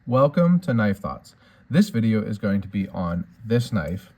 Welcome to Knife Thoughts. This video is going to be on this knife,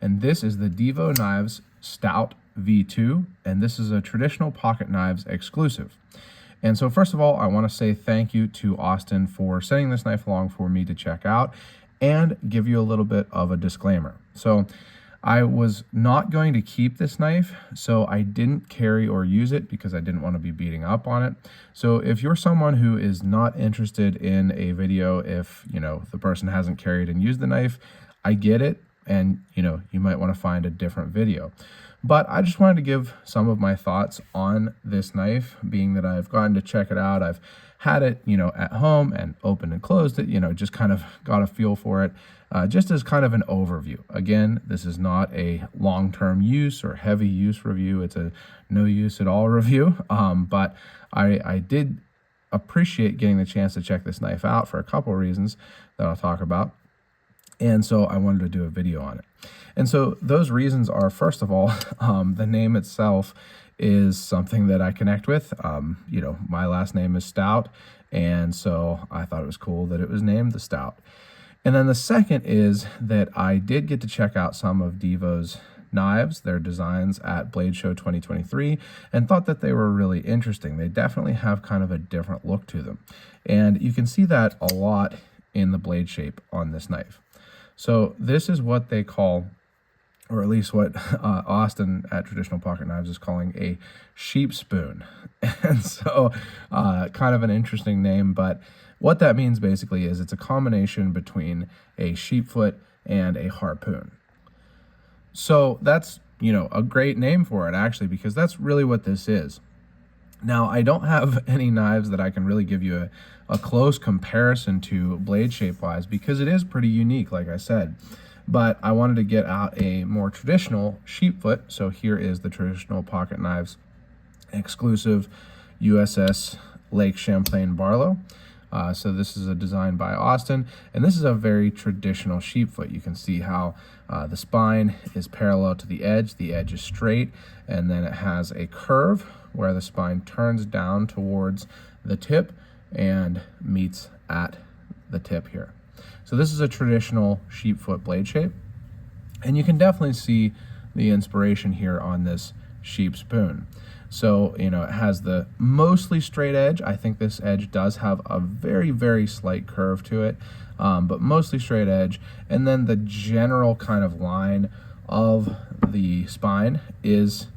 and this is the Divo Knives Stout V2, and this is a traditional pocket knives exclusive. And so first of all, I want to say thank you to Austin for sending this knife along for me to check out and give you a little bit of a disclaimer. So I was not going to keep this knife, so I didn't carry or use it because I didn't want to be beating up on it. So if you're someone who is not interested in a video, if the person hasn't carried and used the knife, I get it, and you might want to find a different video. But I just wanted to give some of my thoughts on this knife, being that I've gotten to check it out. I've had it, at home and opened and closed it, just kind of got a feel for it, just as kind of an overview. Again, this is not a long-term use or heavy use review. It's a no use at all review. But I did appreciate getting the chance to check this knife out for a couple of reasons that I'll talk about. And so I wanted to do a video on it. And so those reasons are, first of all, the name itself is something that I connect with. My last name is Stout, and so I thought it was cool that it was named the Stout. And then the second is that I did get to check out some of Divo's knives, their designs at Blade Show 2023, and thought that they were really interesting. They definitely have kind of a different look to them. And you can see that a lot in the blade shape on this knife. So this is what they call, or at least what Austin at Traditional Pocket Knives is calling, a sheep spoon. And so kind of an interesting name, but what that means basically is it's a combination between a sheep foot and a harpoon. So that's, a great name for it actually, because that's really what this is. Now, I don't have any knives that I can really give you a close comparison to blade shape wise, because it is pretty unique, like I said. But I wanted to get out a more traditional sheep foot. So here is the Traditional Pocket Knives exclusive USS Lake Champlain Barlow. So this is a design by Austin, and this is a very traditional sheep foot. You can see how the spine is parallel to the edge is straight, and then it has a curve where the spine turns down towards the tip and meets at the tip here. So this is a traditional sheep foot blade shape, and you can definitely see the inspiration here on this sheep spoon. So, it has the mostly straight edge. I think this edge does have a very, very slight curve to it, but mostly straight edge. And then the general kind of line of the spine is,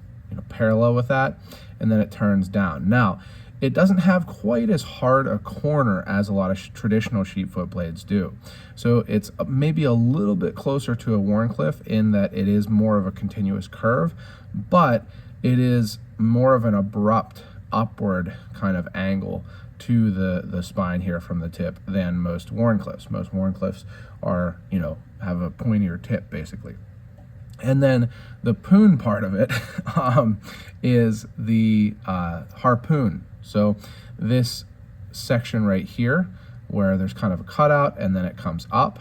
parallel with that, and then it turns down. Now, it doesn't have quite as hard a corner as a lot of traditional sheep foot blades do. So it's maybe a little bit closer to a Wharncliffe in that it is more of a continuous curve, but it is more of an abrupt upward kind of angle to the spine here from the tip than most Wharncliffes. Most Wharncliffes are, have a pointier tip basically. And then the poon part of it is the harpoon. So this section right here, where there's kind of a cutout and then it comes up,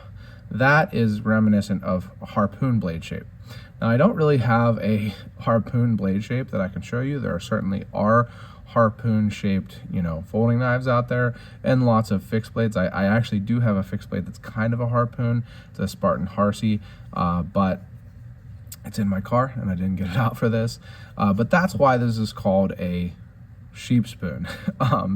that is reminiscent of a harpoon blade shape. Now, I don't really have a harpoon blade shape that I can show you. There certainly are harpoon shaped, folding knives out there, and lots of fixed blades. I actually do have a fixed blade that's kind of a harpoon. It's a Spartan Harsey, but it's in my car and I didn't get it out for this. But that's why this is called a sheep spoon,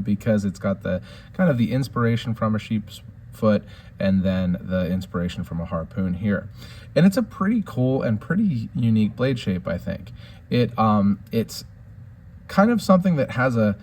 because it's got the kind of the inspiration from a sheep's foot and then the inspiration from a harpoon here. And it's a pretty cool and pretty unique blade shape, I think. It's kind of something that has a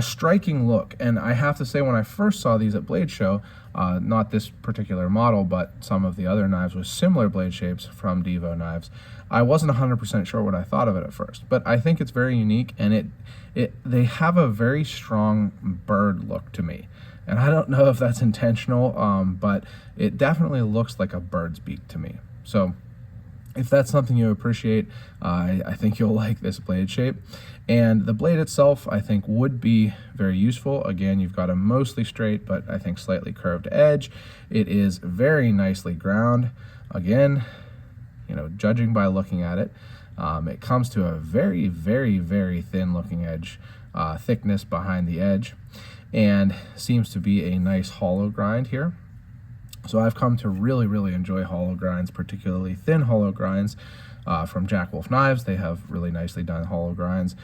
striking look, and I have to say, when I first saw these at Blade Show, not this particular model, but some of the other knives with similar blade shapes from Divo knives, I wasn't 100% sure what I thought of it at first, but I think it's very unique, and they have a very strong bird look to me. And I don't know if that's intentional, but it definitely looks like a bird's beak to me. So if that's something you appreciate, I think you'll like this blade shape. And the blade itself, I think, would be very useful. Again, you've got a mostly straight, but I think slightly curved edge. It is very nicely ground. Again, judging by looking at it, it comes to a very, very, very thin looking edge, thickness behind the edge, and seems to be a nice hollow grind here. So I've come to really enjoy hollow grinds, particularly thin hollow grinds from Jack Wolf Knives. They have really nicely done hollow grinds.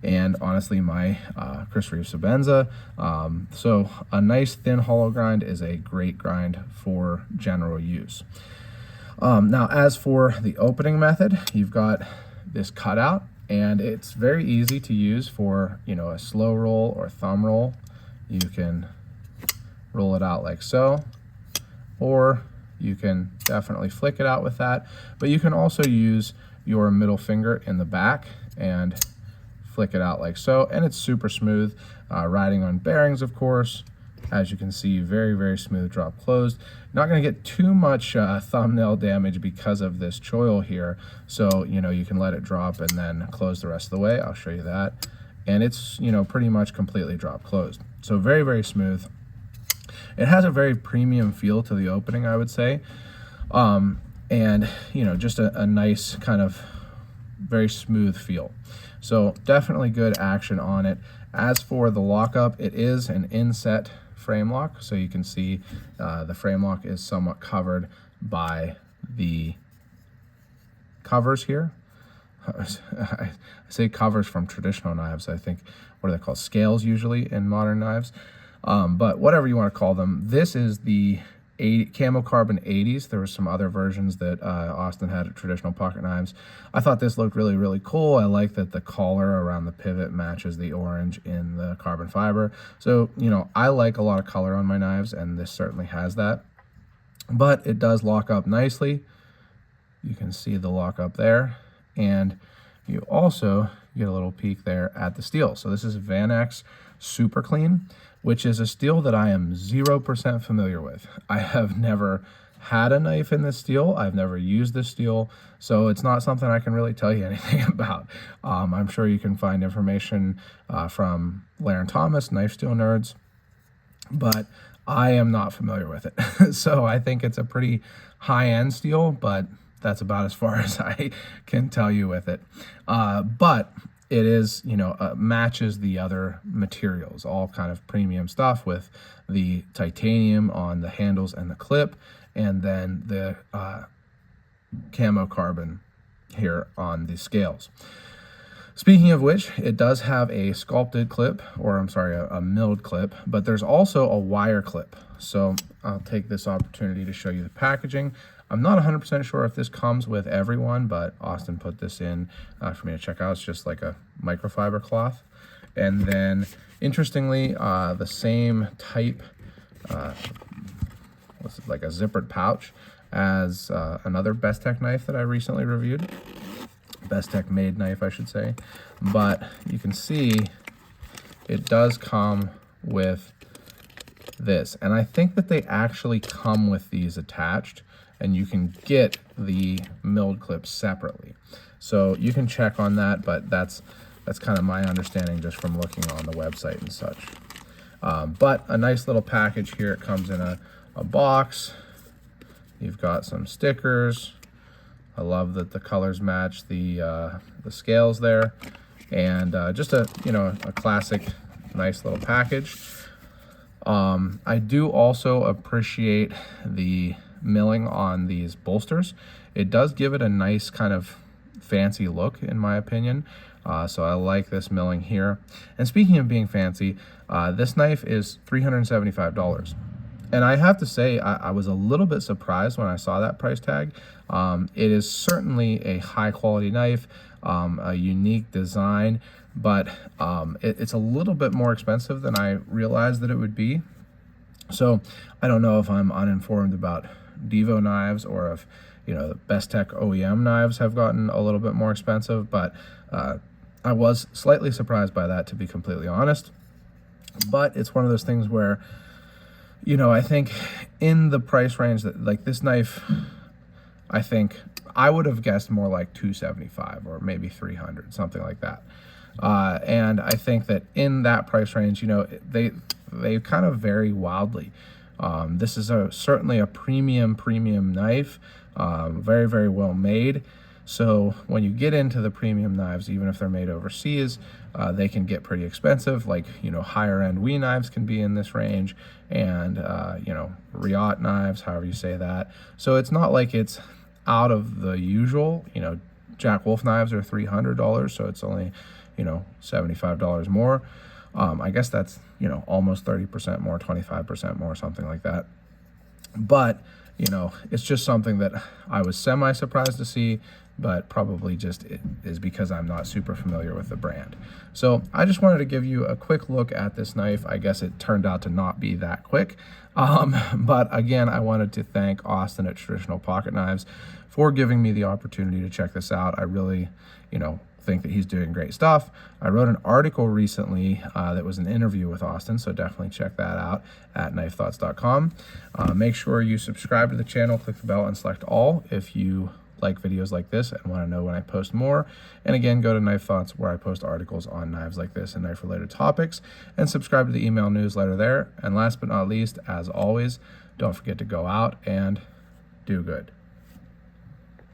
And honestly, my Chris Reeve Sabenza. So a nice thin hollow grind is a great grind for general use. Now, as for the opening method, you've got this cutout, and it's very easy to use for, a slow roll or thumb roll. You can roll it out like so, or you can definitely flick it out with that, but you can also use your middle finger in the back and flick it out like so, and it's super smooth. Riding on bearings, of course, as you can see, very smooth drop closed. Not going to get too much thumbnail damage because of this choil here, so you can let it drop and then close the rest of the way. I'll show you that, and it's pretty much completely drop closed, so very smooth. It has a very premium feel to the opening, I would say, and just a nice kind of very smooth feel. So definitely good action on it. As for the lockup, it is an inset frame lock, so you can see the frame lock is somewhat covered by the covers here. I say covers from traditional knives. I think, what are they called? Scales usually in modern knives. But whatever you want to call them, this is the Camo Carbon 80s. There were some other versions that Austin had at traditional pocket knives. I thought this looked really cool. I like that the collar around the pivot matches the orange in the carbon fiber. So, I like a lot of color on my knives, and this certainly has that. But it does lock up nicely. You can see the lock up there. And you also get a little peek there at the steel. So this is Vanex Super Clean, which is a steel that I am 0% familiar with. I have never had a knife in this steel. I've never used this steel, so it's not something I can really tell you anything about. I'm sure you can find information from Laren Thomas, Knife Steel Nerds, but I am not familiar with it. So I think it's a pretty high-end steel, but that's about as far as I can tell you with it. But it is, matches the other materials, all kind of premium stuff with the titanium on the handles and the clip, and then the camo carbon here on the scales. Speaking of which, it does have a sculpted clip, or I'm sorry, a milled clip, but there's also a wire clip. So I'll take this opportunity to show you the packaging. I'm not 100% sure if this comes with everyone, but Austin put this in for me to check out. It's just like a microfiber cloth. And then, interestingly, the same type, like a zippered pouch as another Best Tech knife that I recently reviewed. Best Tech made knife, I should say. But you can see it does come with this. And I think that they actually come with these attached, and you can get the milled clips separately. So you can check on that, but that's kind of my understanding just from looking on the website and such. But a nice little package here. It comes in a box. You've got some stickers. I love that the colors match the scales there, and just a classic nice little package. I do also appreciate the milling on these bolsters. It does give it a nice kind of fancy look, in my opinion. So I like this milling here. And speaking of being fancy, this knife is $375. And I have to say, I was a little bit surprised when I saw that price tag. It is certainly a high quality knife, a unique design, but it's a little bit more expensive than I realized that it would be. So I don't know if I'm uninformed about Divo knives, or if the Best Tech OEM knives have gotten a little bit more expensive, but I was slightly surprised by that, to be completely honest. But it's one of those things where I think in the price range that, like, this knife, I think I would have guessed more like $275 or maybe $300, something like that. And I think that in that price range, they kind of vary wildly. This is certainly a premium knife, very well made. So when you get into the premium knives, even if they're made overseas, they can get pretty expensive. Like, higher end WE knives can be in this range, and Riot knives, however you say that. So it's not like it's out of the usual. Jack Wolf knives are $300, so it's only $75 more. I guess that's almost 30% more, 25% more, something like that. But it's just something that I was semi-surprised to see, but probably just is because I'm not super familiar with the brand. So I just wanted to give you a quick look at this knife. I guess it turned out to not be that quick. But again, I wanted to thank Austin at Traditional Pocket Knives for giving me the opportunity to check this out. I really, think that he's doing great stuff. I wrote an article recently that was an interview with Austin, so definitely check that out at knifethoughts.com. Make sure you subscribe to the channel, click the bell, and select all if you like videos like this and want to know when I post more. And again, go to Knife Thoughts, where I post articles on knives like this and knife related topics, and subscribe to the email newsletter there. And last but not least, as always, don't forget to go out and do good.